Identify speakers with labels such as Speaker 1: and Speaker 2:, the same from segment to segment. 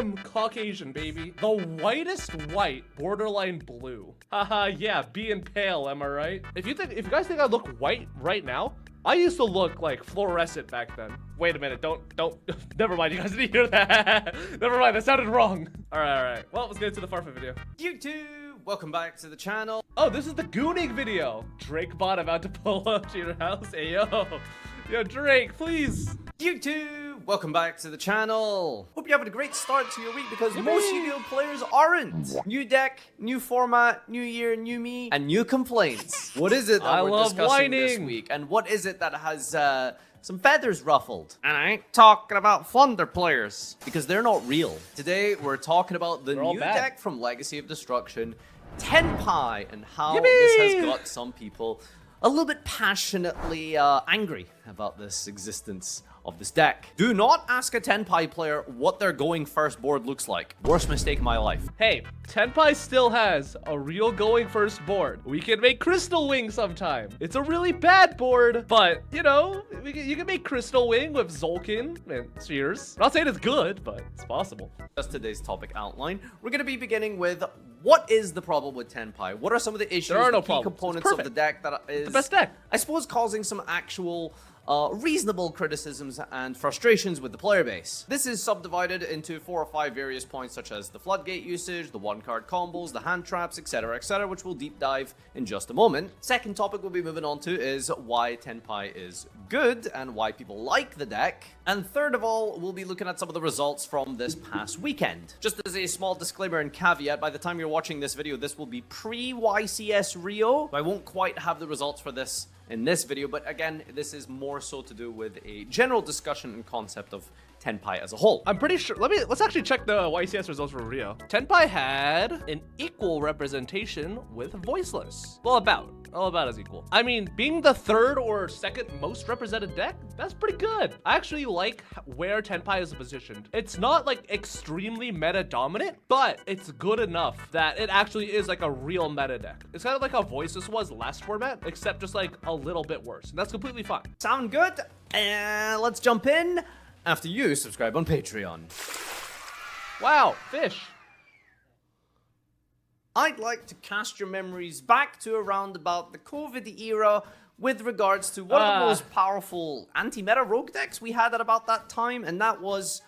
Speaker 1: am Caucasian, baby. The whitest white, borderline blue. Haha, yeah, being pale, am I right? If you guys think I look white right now, I used to look like fluorescent back then. Wait a minute, don't, never mind, you guys didn't hear that. Never mind, that sounded wrong. All right. Well, let's get into the Farfa video.
Speaker 2: YouTube, welcome back to the channel.
Speaker 1: Oh, this is the gooning video. Drake bot about to pull up to your house. Hey, yo, Drake, please.
Speaker 2: YouTube, welcome back to the channel. Hope you're having a great start to your week because most Yu-Gi-Oh players aren't. New deck, new format, new year, new me, and new complaints. What is it that we're discussing this week? And what is it that has some feathers ruffled? And I ain't talking about Blunder players because they're not real. Today, we're talking about the new deck from Legacy of Destruction, Tenpai, and how this has got some people a little bit passionately angry about this existence of this deck. Do not ask a Tenpai player what their going first board looks like. Worst mistake of my life.
Speaker 1: Hey, Tenpai still has a real going first board. We can make Crystal Wing sometime. It's a really bad board, but you know, you can make Crystal Wing with Zolkin and Spheres. I'm not saying it's good, but it's possible.
Speaker 2: That's today's topic outline. We're going to be beginning with what is the problem with Tenpai? What are some of the issues, key components of the deck that is
Speaker 1: the best deck,
Speaker 2: I suppose, causing some actual reasonable criticisms and frustrations with the player base. This is subdivided into 4 or 5 various points such as the floodgate usage, the one-card combos, the hand traps, etc, which we'll deep dive in just a moment. Second topic we'll be moving on to is why Tenpai is good and why people like the deck. And third of all, we'll be looking at some of the results from this past weekend. Just as a small disclaimer and caveat, by the time you're watching this video, this will be pre-YCS Rio. I won't quite have the results for this in this video, but again, this is more so to do with a general discussion and concept of Tenpai as a whole.
Speaker 1: I'm pretty sure, let's actually check the YCS results for Rio. Tenpai had an equal representation with Voiceless. Well, about as equal. I mean, being the third or second most represented deck, that's pretty good. I actually like where Tenpai is positioned. It's not like extremely meta dominant, but it's good enough that it actually is like a real meta deck. It's kind of like how Voiceless was last format, except just like a little bit worse. And that's completely fine.
Speaker 2: Sound good? And let's jump in after you subscribe on Patreon.
Speaker 1: Wow, fish.
Speaker 2: I'd like to cast your memories back to around about the COVID era with regards to one of the most powerful anti-meta rogue decks we had at about that time, and that was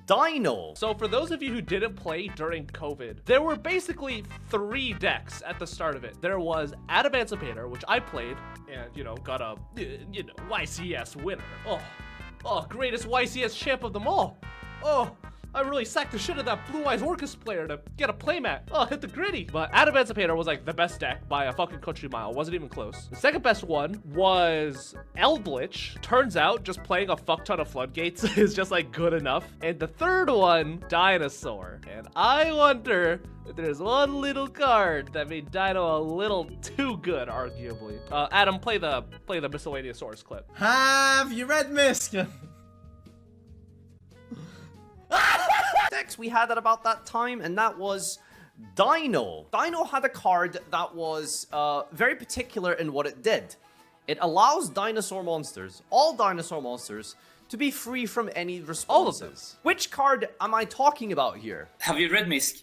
Speaker 2: Dino.
Speaker 1: So for those of you who didn't play during COVID, there were basically 3 decks at the start of it. There was AdamAta, which I played and, you know, got a, YCS winner. Oh, greatest YCS champ of them all. Oh, I really sacked the shit of that Blue Eyes Orcus player to get a playmat. Oh, hit the gritty. But AdamAta was like the best deck by a fucking country mile. Wasn't even close. The second best one was Eldritch. Turns out just playing a fuck ton of floodgates is just like good enough. And the third one, Dinosaur. And I wonder if there's one little card that made Dino a little too good, arguably. Adam, play the Miscellaneousaurus clip.
Speaker 3: Have you read Misk?
Speaker 2: Decks we had at about that time, and that was Dino. Dino had a card that was very particular in what it did. It allows dinosaur monsters, all dinosaur monsters, to be free from any responses.
Speaker 1: All of them.
Speaker 2: Which card am I talking about here?
Speaker 4: Have you read Misk?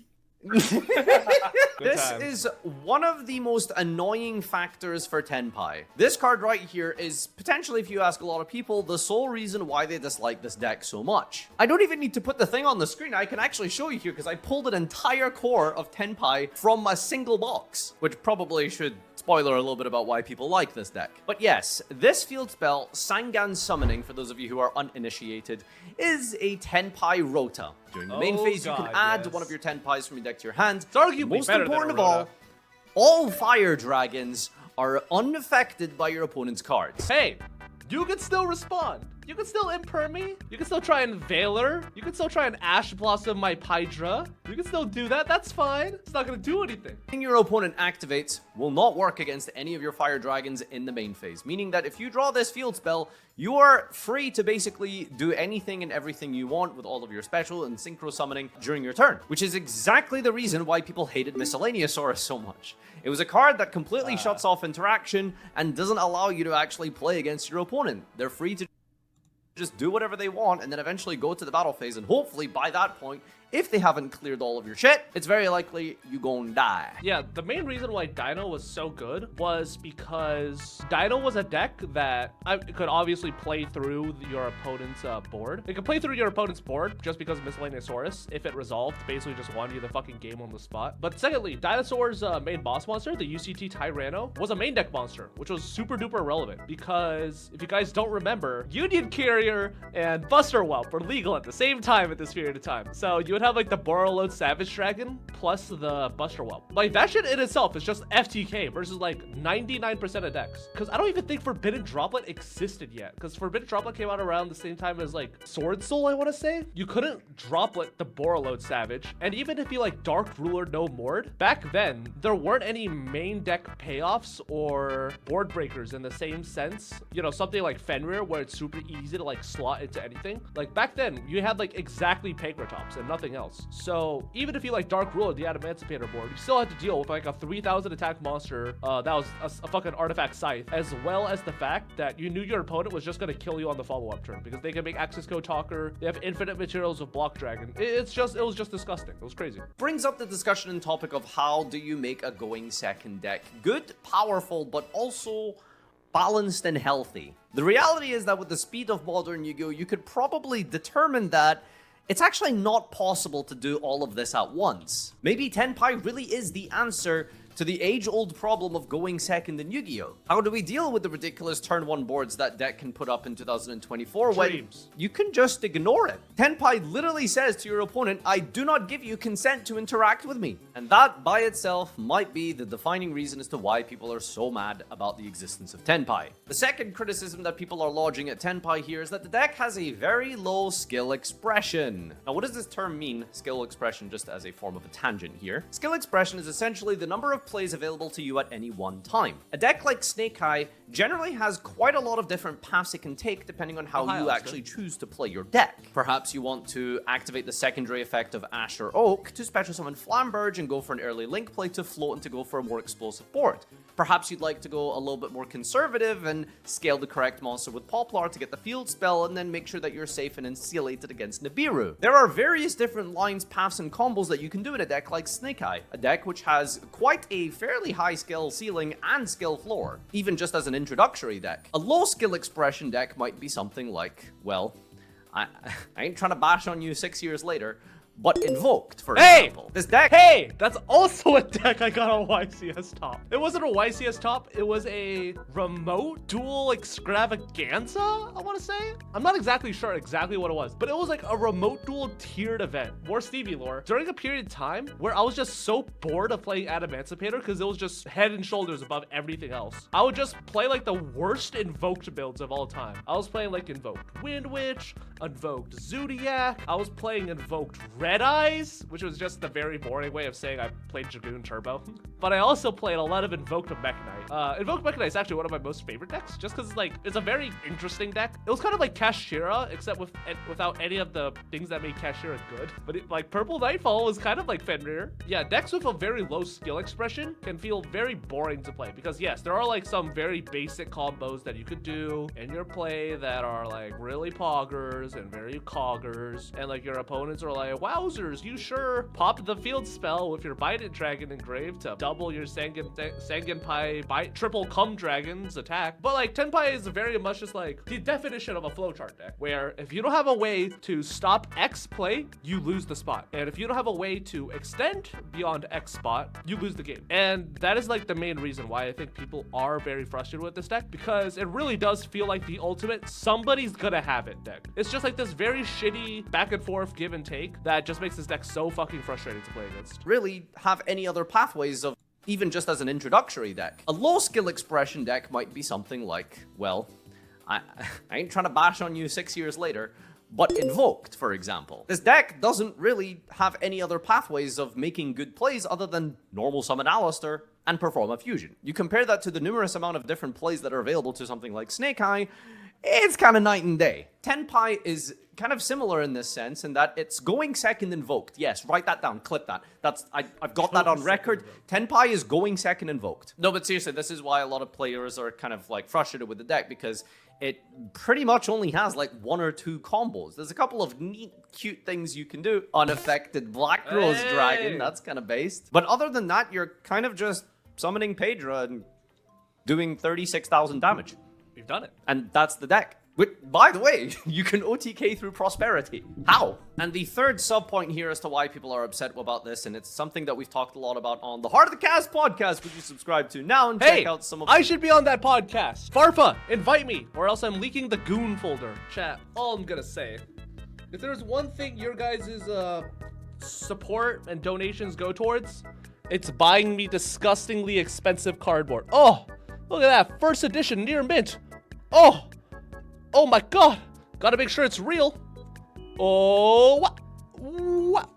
Speaker 2: This is one of the most annoying factors for Tenpai. This card right here is potentially, if you ask a lot of people, the sole reason why they dislike this deck so much. I don't even need to put the thing on the screen. I can actually show you here because I pulled an entire core of Tenpai from a single box, which probably should spoiler a little bit about why people like this deck. But yes, this field spell, Sangan Summoning, for those of you who are uninitiated, is a Tenpai Rota. During the main phase, you can add one of your Tenpais from your deck to your hand.
Speaker 1: It's arguably
Speaker 2: most important of all fire dragons are unaffected by your opponent's cards.
Speaker 1: Hey, you can still respond. You can still imper me. You can still try and Veiler. You can still try and Ash Blossom my Pydra. You can still do that. That's fine. It's not going to do anything.
Speaker 2: Your opponent activates will not work against any of your fire dragons in the main phase, meaning that if you draw this field spell, you are free to basically do anything and everything you want with all of your special and synchro summoning during your turn, which is exactly the reason why people hated Miscellaneousaurus so much. It was a card that completely shuts off interaction and doesn't allow you to actually play against your opponent. They're free to just do whatever they want and then eventually go to the battle phase, and hopefully by that point if they haven't cleared all of your shit, it's very likely you gon' die.
Speaker 1: Yeah, the main reason why Dino was so good was because Dino was a deck that could obviously play through your opponent's board. It could play through your opponent's board just because of Miscellaneousaurus, if it resolved, basically just won you the fucking game on the spot. But secondly, Dinosaur's main boss monster, the UCT Tyranno, was a main deck monster, which was super duper relevant because if you guys don't remember, Union Carrier and Buster Whelp were legal at the same time at this period of time. So you would have like the Borreload Savage Dragon plus the Buster Whelp. Like that shit in itself is just FTK versus like 99% of decks. Because I don't even think Forbidden Droplet existed yet. Because Forbidden Droplet came out around the same time as like Sword Soul, I want to say. You couldn't droplet the Borreload Savage. And even if you like Dark Ruler no Mord, back then there weren't any main deck payoffs or board breakers in the same sense. You know, something like Fenrir where it's super easy to like slot into anything. Like back then you had like exactly Pancratops and nothing else. So even if you like Dark Ruler the AdamAta board, you still had to deal with like a 3000 attack monster that was a fucking artifact scythe, as well as the fact that you knew your opponent was just going to kill you on the follow-up turn because they can make access code talker, they have infinite materials of block dragon. It was just disgusting. It was crazy.
Speaker 2: Brings up the discussion and topic of how do you make a going second deck good, powerful, but also balanced and healthy. The reality is that with the speed of modern Yu-Gi-Oh, you could probably determine that it's actually not possible to do all of this at once. Maybe Tenpai really is the answer to the age-old problem of going second in Yu-Gi-Oh! How do we deal with the ridiculous turn 1 boards that deck can put up in 2024 when you can just ignore it? Tenpai literally says to your opponent, I do not give you consent to interact with me. And that by itself might be the defining reason as to why people are so mad about the existence of Tenpai. The second criticism that people are lodging at Tenpai here is that the deck has a very low skill expression. Now what does this term mean, skill expression, just as a form of a tangent here? Skill expression is essentially the number of plays available to you at any one time. A deck like Snake Eye generally has quite a lot of different paths it can take depending on how you actually choose to play your deck. Perhaps you want to activate the secondary effect of Ash or Oak to special summon Flamberge and go for an early link play to float and to go for a more explosive board. Perhaps you'd like to go a little bit more conservative and scale the correct monster with Poplar to get the field spell and then make sure that you're safe and insulated against Nibiru. There are various different lines, paths, and combos that you can do in a deck like Snake Eye, a deck which has quite a fairly high skill ceiling and skill floor, even just as an introductory deck. A low skill expression deck might be something like, well, I ain't trying to bash on you 6 years later, but Invoked, for example. This deck...
Speaker 1: Hey! That's also a deck I got on YCS top. It wasn't a YCS top, it was a remote duel extravaganza, I want to say? I'm not exactly sure exactly what it was, but it was like a remote duel tiered event, more Stevie lore, during a period of time where I was just so bored of playing AdamAta because it was just head and shoulders above everything else. I would just play like the worst Invoked builds of all time. I was playing like Invoked Wind Witch, Invoked Zodiac, I was playing Invoked Red Eyes, which was just the very boring way of saying I played Dragoon Turbo. But I also played a lot of Invoked Mechanite. Invoked Mechanite is actually one of my most favorite decks, just because like it's a very interesting deck. It was kind of like Kashira, except without any of the things that made Kashira good. But like Purple Nightfall was kind of like Fenrir. Yeah, decks with a very low skill expression can feel very boring to play because yes, there are like some very basic combos that you could do in your play that are like really poggers and very coggers, and like your opponents are like, wowzers, you sure popped the field spell with your Bident Dragon engraved to double your Sangenpai triple Cum Dragon's attack. But like Tenpai is very much just like the definition of a flowchart deck, where if you don't have a way to stop X play, you lose the spot. And if you don't have a way to extend beyond X spot, you lose the game. And that is like the main reason why I think people are very frustrated with this deck, because it really does feel like the ultimate somebody's gonna have it deck. It's just like this very shitty back and forth give and take that just makes this deck so fucking frustrating to play against.
Speaker 2: Really have any other pathways of even just as an introductory deck. A low skill expression deck might be something like, well, I ain't trying to bash on you 6 years later, but Invoked, for example. This deck doesn't really have any other pathways of making good plays other than normal summon Alistair and perform a fusion. You compare that to the numerous amount of different plays that are available to something like Snake Eye, it's kind of night and day. Tenpai is kind of similar in this sense, in that it's going second Invoked. Yes, write that down, clip that. I've got that on record. Tenpai is going second Invoked. No, but seriously, this is why a lot of players are kind of like frustrated with the deck, because it pretty much only has like 1 or 2 combos. There's a couple of neat, cute things you can do. Unaffected Black Rose Dragon, that's kind of based. But other than that, you're kind of just summoning Pedra and doing 36,000 damage.
Speaker 1: We've done it.
Speaker 2: And that's the deck. Which, by the way, you can OTK through Prosperity. How? And the third sub-point here as to why people are upset about this, and it's something that we've talked a lot about on the Heart of the Cast podcast, which you subscribe to now and check out some of...
Speaker 1: I should be on that podcast. Farfa, invite me, or else I'm leaking the goon folder. Chat, all I'm gonna say, if there's one thing your guys' support and donations go towards, it's buying me disgustingly expensive cardboard. Oh, look at that, first edition near mint. Oh my god! Gotta make sure it's real. Oh, what?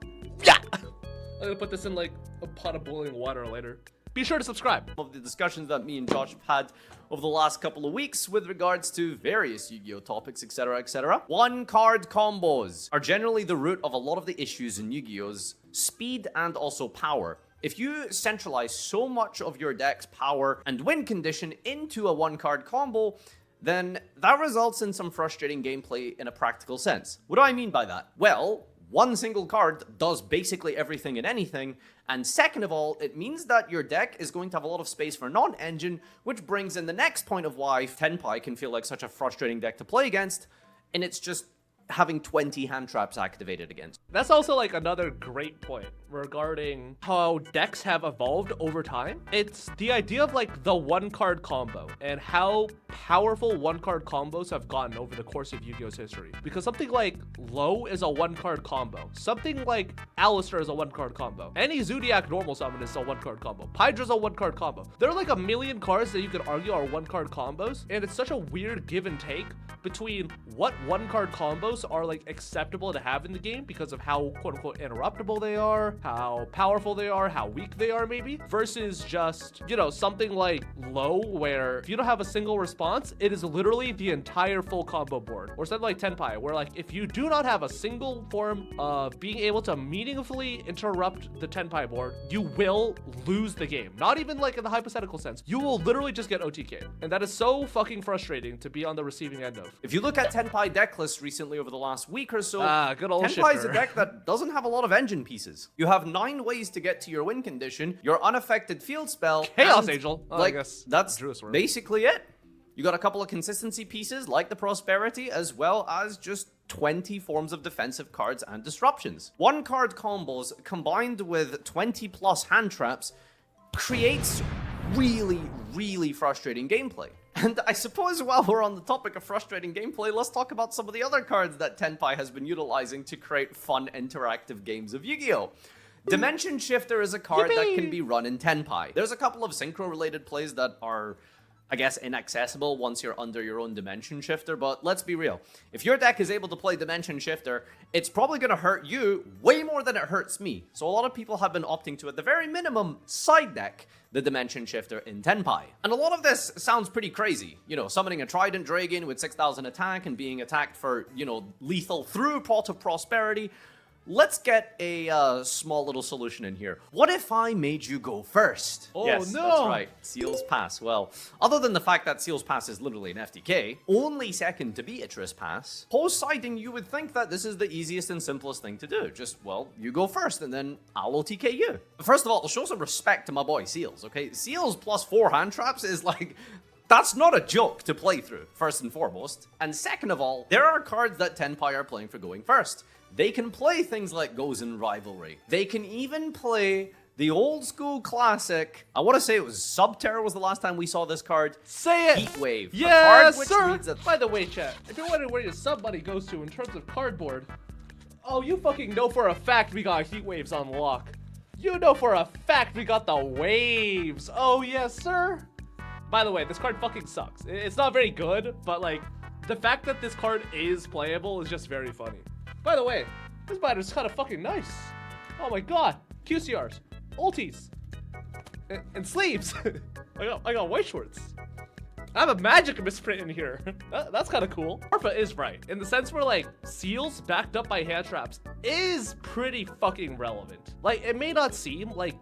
Speaker 1: Yeah! I'm gonna put this in like a pot of boiling water later. Be sure to subscribe.
Speaker 2: Of the discussions that me and Josh have had over the last couple of weeks with regards to various Yu-Gi-Oh topics, etc, etc. 1-card combos are generally the root of a lot of the issues in Yu-Gi-Oh's speed and also power. If you centralize so much of your deck's power and win condition into a 1-card combo, then that results in some frustrating gameplay in a practical sense. What do I mean by that? Well, one single card does basically everything and anything, and second of all, it means that your deck is going to have a lot of space for non-engine, which brings in the next point of why Tenpai can feel like such a frustrating deck to play against, and it's just having 20 hand traps activated against.
Speaker 1: That's also like another great point regarding how decks have evolved over time. It's the idea of like the 1-card combo and how powerful 1-card combos have gotten over the course of Yu-Gi-Oh's history. Because something like Low is a 1-card combo. Something like Alistair is a 1-card combo. Any Zodiac normal summon is a 1-card combo. Hydra's a 1-card combo. There are like a million cards that you could argue are 1-card combos, and it's such a weird give and take between what 1-card combos are like acceptable to have in the game because of how quote-unquote interruptible they are, how powerful they are, how weak they are maybe, versus just, you know, something like Low, where if you don't have a single response, it is literally the entire full combo board. Or something like Tenpai, where like if you do not have a single form of being able to meaningfully interrupt the Tenpai board, you will lose the game. Not even like in the hypothetical sense. You will literally just get OTK'd. And that is so fucking frustrating to be on the receiving end of.
Speaker 2: If you look at Tenpai deck lists recently over the last week or so,
Speaker 1: good old
Speaker 2: Tenpai is
Speaker 1: shifter.
Speaker 2: a deck that doesn't have a lot of engine pieces. You have 9 ways to get to your win condition, your unaffected field spell,
Speaker 1: Chaos
Speaker 2: and,
Speaker 1: Angel. Oh,
Speaker 2: like,
Speaker 1: I guess
Speaker 2: that's
Speaker 1: Drew Sword.
Speaker 2: basically it. You got a couple of consistency pieces like the Prosperity, as well as just 20 forms of defensive cards and disruptions. 1-card combos combined with 20 plus hand traps creates really, really frustrating gameplay. And I suppose while we're on the topic of frustrating gameplay, let's talk about some of the other cards that Tenpai has been utilizing to create fun, interactive games of Yu-Gi-Oh! Dimension Shifter is a card that can be run in Tenpai. There's a couple of synchro-related plays that are, I guess, inaccessible once you're under your own Dimension Shifter, but let's be real. If your deck is able to play Dimension Shifter, it's probably going to hurt you way more than it hurts me. So a lot of people have been opting to, at the very minimum, side deck the Dimension Shifter in Tenpai. And a lot of this sounds pretty crazy. You know, summoning a Trident Dragon with 6,000 attack and being attacked for, you know, lethal through Pot of Prosperity. Let's get a small little solution in here. What if I made you go first?
Speaker 1: Oh,
Speaker 2: yes,
Speaker 1: no.
Speaker 2: That's right. Seal's Pass. Well, other than the fact that Seal's Pass is literally an FTK, only second to Beatrice Pass, post-siding you would think that this is the easiest and simplest thing to do. Just, well, you go first and then I'll OTK you. First of all, show some respect to my boy Seals, okay? Seals plus 4 hand traps is like... That's not a joke to play through, first and foremost. And second of all, there are cards that Tenpai are playing for going first. They can play things like Gozen Rivalry. They can even play the old school classic, I want to say it was Subterror was the last time we saw this card.
Speaker 1: Say it!
Speaker 2: Heatwave.
Speaker 1: Yes, sir!
Speaker 2: Needs a...
Speaker 1: By the way, chat, if you're wondering where your sub money goes to in terms of cardboard, oh, you fucking know for a fact we got Heatwaves on lock. You know for a fact we got the waves. Oh, yes, sir! By the way, this card fucking sucks. It's not very good, but like, the fact that this card is playable is just very funny. By the way, this batter's kind of fucking nice. Oh my god. QCRs, ultis, and sleeves. I got white shorts. I have a magic misprint in here. That's kind of cool. Arfa is right in the sense where like seals backed up by hand traps is pretty fucking relevant. Like it may not seem like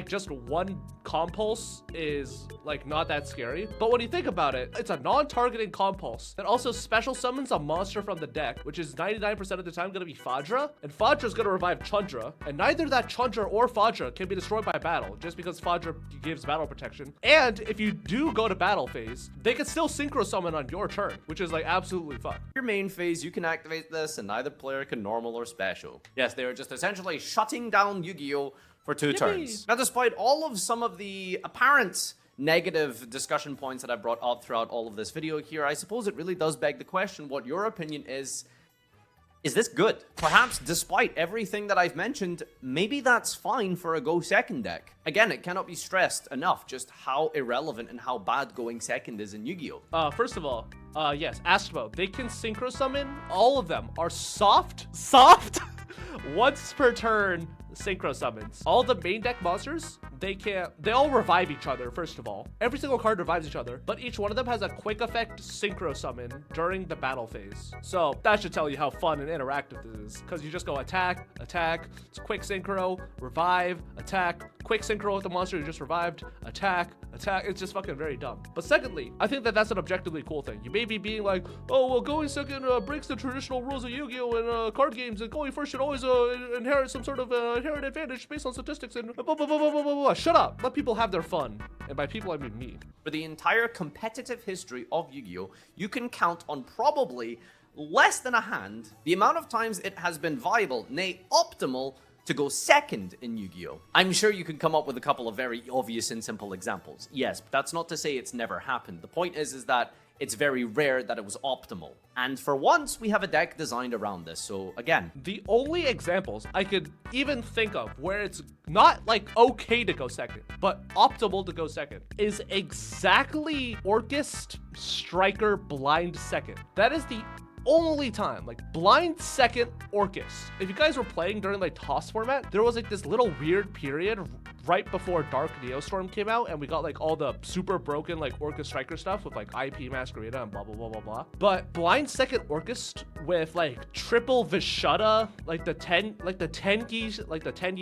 Speaker 1: just one compulse is like not that scary, but when you think about it, it's a non-targeting compulse that also special summons a monster from the deck, which is 99% of the time going to be Fadra, and Fadra is going to revive Chandra, and neither that Chandra or Fadra can be destroyed by battle just because Fadra gives battle protection. And if you do go to battle phase, they can still synchro summon on your turn, which is like absolutely fun.
Speaker 2: Your main phase, you can activate this, and neither player can normal or special. Yes, they are just essentially shutting down Yu-Gi-Oh! For 2 turns. Now, despite all of some of the apparent negative discussion points that I brought up throughout all of this video here, I suppose it really does beg the question what your opinion is this good? Perhaps despite everything that I've mentioned, maybe that's fine for a go second deck. Again, it cannot be stressed enough just how irrelevant and how bad going second is in Yu-Gi-Oh!
Speaker 1: First of all, yes, Astro, they can synchro summon. All of them are soft, once per turn synchro summons. All the main deck monsters, they all revive each other, first of all. Every single card revives each other, but each one of them has a quick effect synchro summon during the battle phase. So that should tell you how fun and interactive this is, because you just go attack, it's quick synchro, revive, attack, quick synchro with the monster you just revived, attack. It's just fucking very dumb. But secondly, I think that that's an objectively cool thing. You may be being like, oh, well, going second breaks the traditional rules of Yu-Gi-Oh! And card games, and going first should always inherit some sort of inherent advantage based on statistics and blah, blah, blah, blah, blah, blah, blah. Shut up. Let people have their fun. And by people, I mean me.
Speaker 2: For the entire competitive history of Yu-Gi-Oh! You can count on probably less than a hand the amount of times it has been viable, nay, optimal, to go second in Yu-Gi-Oh! I'm sure you can come up with a couple of very obvious and simple examples. Yes, but that's not to say it's never happened. The point is that it's very rare that it was optimal. And for once, we have a deck designed around this. So again,
Speaker 1: the only examples I could even think of where it's not like okay to go second, but optimal to go second is exactly Orchest Striker Blind Second. That is the only time, like blind second Orchis. If you guys were playing during like toss format, there was like this little weird period right before Dark Neostorm came out, and we got like all the super broken like Orchis Striker stuff with like IP Masquerada and blah blah blah blah blah. But blind second Orchis with like triple Vishuddha, like the Tengi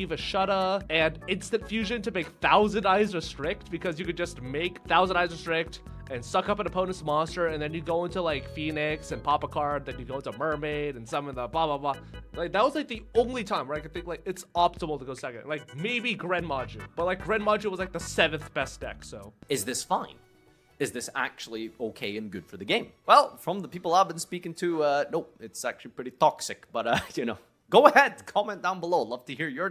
Speaker 1: Vishuddha, and instant fusion to make Thousand Eyes Restrict, because you could just make Thousand Eyes Restrict and suck up an opponent's monster, and then you go into like Phoenix and pop a card, then you go into Mermaid and summon the blah blah blah. Like that was like the only time where I could think like it's optimal to go second. Like maybe Grenmaju, but like Grenmaju was like the 7th best deck. So
Speaker 2: is this fine? Is this actually okay and good for the game? Well, from the people I've been speaking to, no, it's actually pretty toxic. But you know, go ahead, comment down below. Love to hear your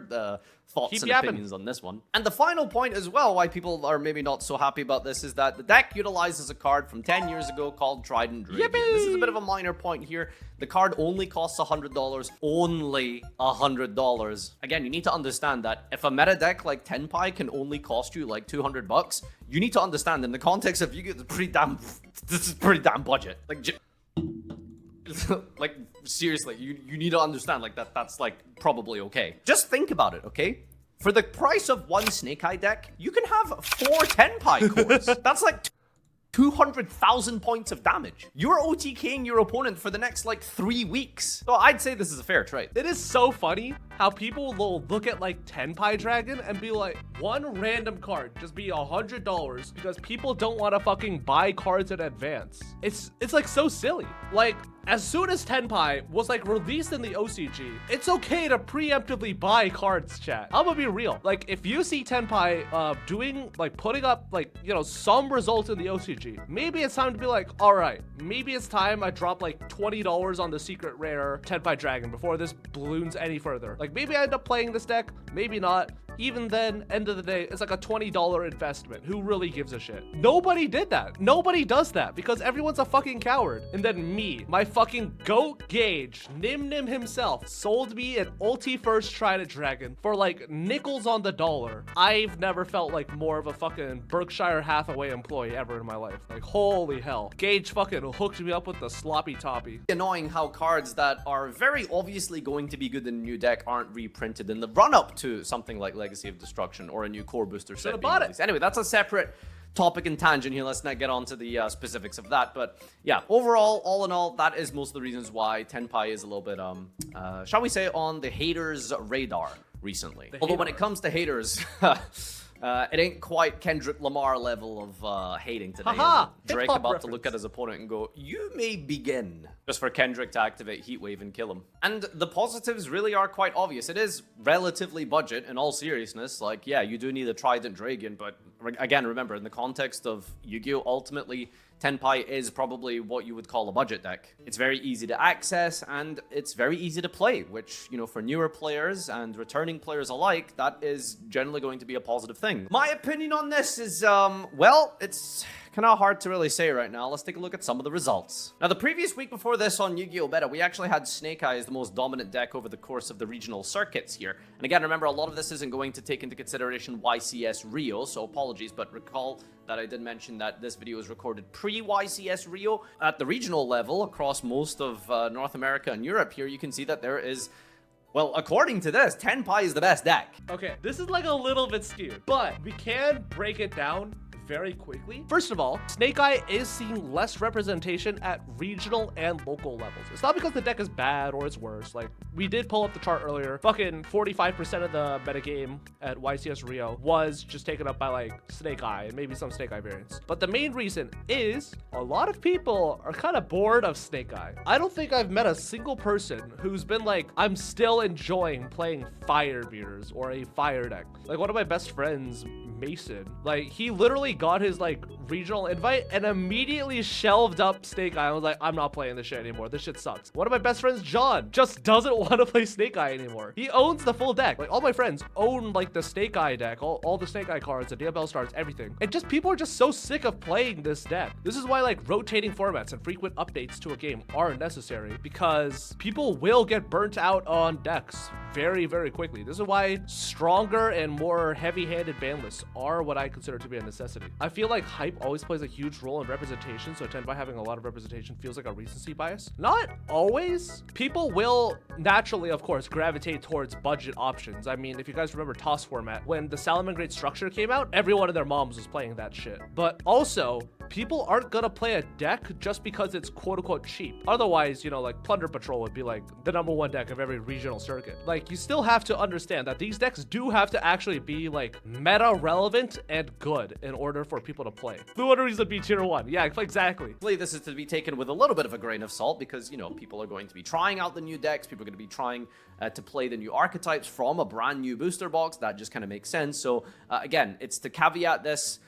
Speaker 2: thoughts and opinions on this one. And the final point as well, why people are maybe not so happy about this, is that the deck utilizes a card from 10 years ago called Trident Dragon. This is a bit of a minor point here. The card only costs $100. Only $100. Again, you need to understand that if a meta deck like Tenpai can only cost you like $200, you need to understand in the context of Yu-Gi-Oh! This is pretty damn budget. Like seriously, you need to understand like that's like probably okay. Just think about it, okay? For the price of one Snake Eye deck, you can have 4 Tenpai cores. That's like 200,000 points of damage. You're OTKing your opponent for the next like 3 weeks. So I'd say this is a fair trade.
Speaker 1: It is so funny how people will look at like Tenpai Dragon and be like, one random card just be $100 because people don't want to fucking buy cards in advance. It's like so silly. Like, as soon as Tenpai was like released in the OCG, it's okay to preemptively buy cards, chat. I'm gonna be real. Like, if you see Tenpai putting up like, you know, some results in the OCG, maybe it's time to be like, all right, maybe it's time I drop like $20 on the secret rare Tenpai Dragon before this balloons any further. Like, maybe I end up playing this deck, maybe not. Even then, end of the day, it's like a $20 investment. Who really gives a shit? Nobody did that. Nobody does that because everyone's a fucking coward. And then me, my fucking goat Gage, Nim himself, sold me an ulti first Trident Dragon for like nickels on the dollar. I've never felt like more of a fucking Berkshire Hathaway employee ever in my life. Like, holy hell. Gage fucking hooked me up with the sloppy toppy.
Speaker 2: Annoying how cards that are very obviously going to be good in a new deck aren't reprinted in the run-up to something like Legacy of Destruction or a new core booster set.
Speaker 1: Bought it.
Speaker 2: Anyway, that's a separate topic and tangent here. Let's not get on to the specifics of that. But yeah, overall, all in all, that is most of the reasons why Tenpai is a little bit, shall we say, on the haters' radar recently. Although when it comes to haters, it ain't quite Kendrick Lamar level of hating today.
Speaker 1: Haha!
Speaker 2: Drake
Speaker 1: Hip-hop
Speaker 2: about
Speaker 1: reference.
Speaker 2: to look at his opponent and go, "You may begin." Just for Kendrick to activate Heatwave and kill him. And the positives really are quite obvious. It is relatively budget in all seriousness. Like, yeah, you do need a Trident Dragon, but again, remember, in the context of Yu-Gi-Oh! Ultimately, Tenpai is probably what you would call a budget deck. It's very easy to access and it's very easy to play, which, you know, for newer players and returning players alike, that is generally going to be a positive thing. My opinion on this is, well, it's kind of hard to really say right now. Let's take a look at some of the results. Now, the previous week before this on Yu-Gi-Oh! Beta, we actually had Snake Eye as the most dominant deck over the course of the regional circuits here. And again, remember, a lot of this isn't going to take into consideration YCS Rio, so apologies, but recall that I did mention that this video was recorded pre-YCS Rio. At the regional level, across most of North America and Europe here, you can see that there is, well, according to this, Tenpai is the best deck.
Speaker 1: Okay, this is like a little bit skewed, but we can break it down very quickly. First of all, Snake Eye is seeing less representation at regional and local levels. It's not because the deck is bad or it's worse. Like, we did pull up the chart earlier. Fucking 45% of the metagame at YCS Rio was just taken up by like Snake Eye and maybe some Snake Eye variants. But the main reason is a lot of people are kind of bored of Snake Eye. I don't think I've met a single person who's been like, I'm still enjoying playing Fire Beaters or a fire deck. Like, one of my best friends, Mason, like, he literally got his like regional invite and immediately shelved up Snake Eye. I was like, I'm not playing this shit anymore. This shit sucks. One of my best friends, John, just doesn't want to play Snake Eye anymore. He owns the full deck. Like, all my friends own like the Snake Eye deck, all the Snake Eye cards, the DML stars, everything. And just people are just so sick of playing this deck. This is why like rotating formats and frequent updates to a game are necessary, because people will get burnt out on decks very, very quickly. This is why stronger and more heavy-handed ban lists are what I consider to be a necessity. I feel like hype always plays a huge role in representation, so Tenpai having a lot of representation feels like a recency bias. Not always. People will naturally, of course, gravitate towards budget options. I mean, if you guys remember TOS format, when the Salamangreat structure came out, everyone and their moms was playing that shit. But also, people aren't gonna play a deck just because it's quote-unquote cheap. Otherwise, you know, like Plunder Patrol would be like the #1 deck of every regional circuit. Like, you still have to understand that these decks do have to actually be like meta relevant and good in order for people to play. The one reason be tier 1. Yeah, exactly.
Speaker 2: This is to be taken with a little bit of a grain of salt because, you know, people are going to be trying out the new decks. People are going to be trying to play the new archetypes from a brand new booster box. That just kind of makes sense. So again, it's to caveat this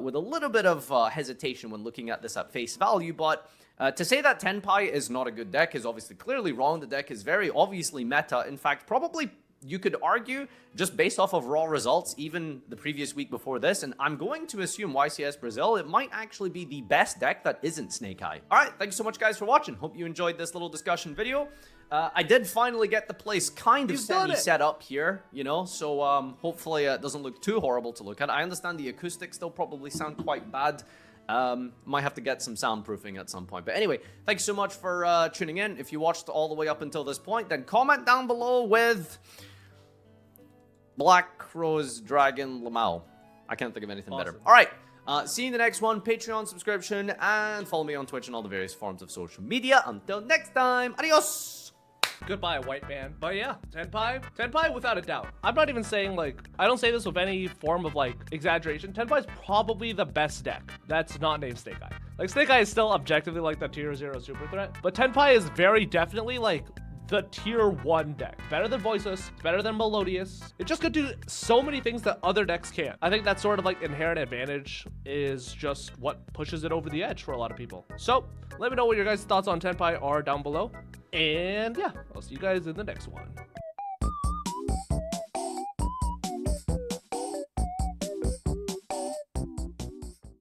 Speaker 2: with a little bit of hesitation when looking at this at face value, but to say that Tenpai is not a good deck is obviously clearly wrong. The deck is very obviously meta. In fact, probably you could argue, just based off of raw results, even the previous week before this, and I'm going to assume YCS Brazil, it might actually be the best deck that isn't Snake Eye. All right, thank you so much, guys, for watching. Hope you enjoyed this little discussion video. I did finally get the place kind of set up here, you know, so hopefully it doesn't look too horrible to look at. I understand the acoustics still probably sound quite bad. Might have to get some soundproofing at some point. But anyway, thanks so much for tuning in. If you watched all the way up until this point, then comment down below with Black Rose Dragon Lamau. I can't think of anything better. All right. See you in the next one. Patreon subscription and follow me on Twitch and all the various forms of social media. Until next time, adios.
Speaker 1: Goodbye, white man. But yeah, Tenpai without a doubt. I'm not even saying like, I don't say this with any form of like exaggeration. Tenpai's probably the best deck that's not named Snake Eye. Like, Snake Eye is still objectively like the tier 0 super threat, but Tenpai is very definitely like the tier 1 deck. Better than Voiceless, better than Melodious. It just could do so many things that other decks can't. I think that sort of like inherent advantage is just what pushes it over the edge for a lot of people. So let me know what your guys' thoughts on Tenpai are down below. And yeah, I'll see you guys in the next one.